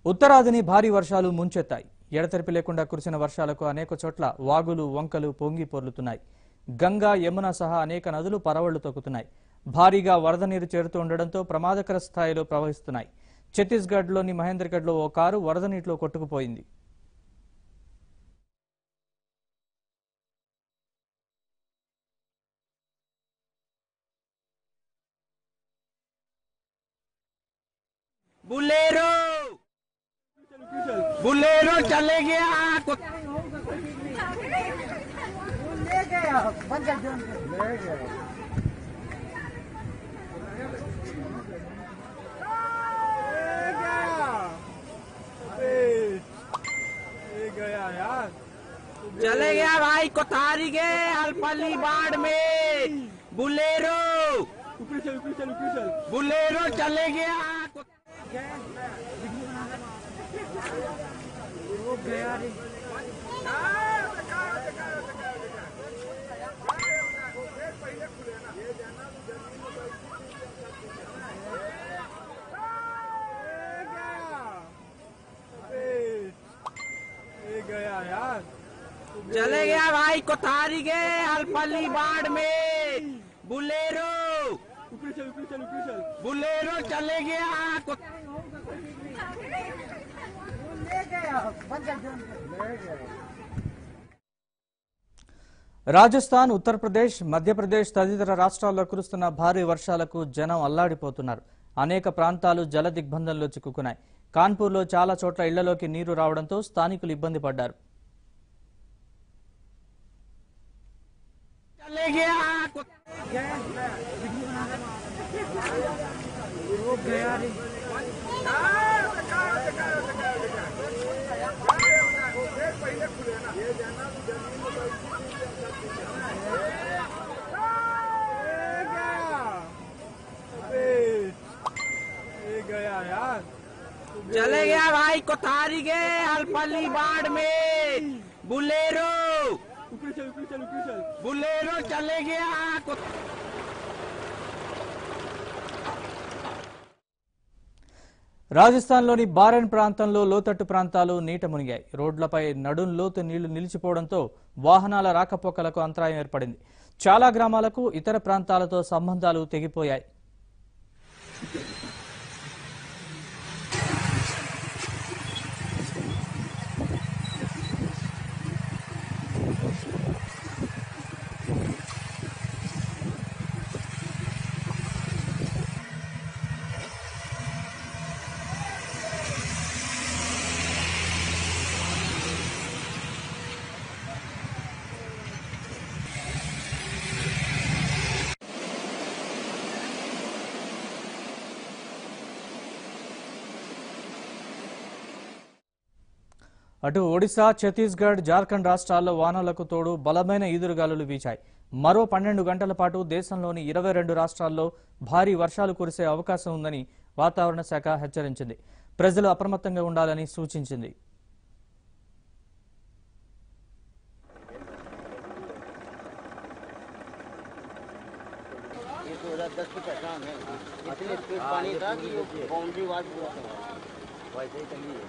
ఉత్తరాదిని భారీ వర్షాలు ముంచెత్తాయి. ఎడతెరిపి లేకుండా కురిసిన వర్షాలకు అనేక చోట్ల వాగులు, వంకలు పొంగి పొర్లుతున్నాయి. గంగా, యమున సహా అనేక నదులు పరవళ్లు తొక్కుతున్నాయి. భారీగా వరద నీరు చేరుతూ ఉండడంతో ప్రమాదకర స్థాయిలో ప్రవహిస్తున్నాయి. ఛత్తీస్గఢ్లోని మహేంద్రగఢ్లో ఓ కారు వరద నీటిలో కొట్టుకుపోయింది. बुलेरो बुलेरो चले गया ले गया यार चले गया भाई कोतारी के अलपली बाढ़ में बुलेरो बुलेरो चले गया यार चले गया भाई कोतारी के अलपली बाढ़ में बुलेरो बुलेरो चले गया రాజస్థాన్, ఉత్తరప్రదేశ్, మధ్యప్రదేశ్ తదితర రాష్ట్రాల్లో కురుస్తున్న భారీ వర్షాలకు జనం అల్లాడిపోతున్నారు. అనేక ప్రాంతాలు జల దిగ్బంధంలో చిక్కుకున్నాయి. కాన్పూర్లో చాలా చోట్ల ఇళ్లలోకి నీరు రావడంతో స్థానికులు ఇబ్బంది పడ్డారు. यार चले गया भाई कोतारी के अलपली बाढ़ में बुलेरो बुलेरो चले गया రాజస్థాన్లోని బారెన్ ప్రాంతంలో లోతట్టు ప్రాంతాలు నీట మునిగాయి. రోడ్లపై నడుం లోతు నీళ్లు నిలిచిపోవడంతో వాహనాల రాకపోకలకు అంతరాయం ఏర్పడింది. చాలా గ్రామాలకు ఇతర ప్రాంతాలతో సంబంధాలు తెగిపోయాయి. అటు ఒడిశా, ఛత్తీస్గఢ్, జార్ఖండ్ రాష్ట్రాల్లో వానలకు తోడు బలమైన ఈదురుగాలులు వీచాయి. మరో 12 గంటల పాటు దేశంలోని 22 రాష్ట్రాల్లో భారీ వర్షాలు కురిసే అవకాశం ఉందని వాతావరణ శాఖ హెచ్చరించింది. ప్రజలు అప్రమత్తంగా ఉండాలని సూచించింది. वैसे ही चलिए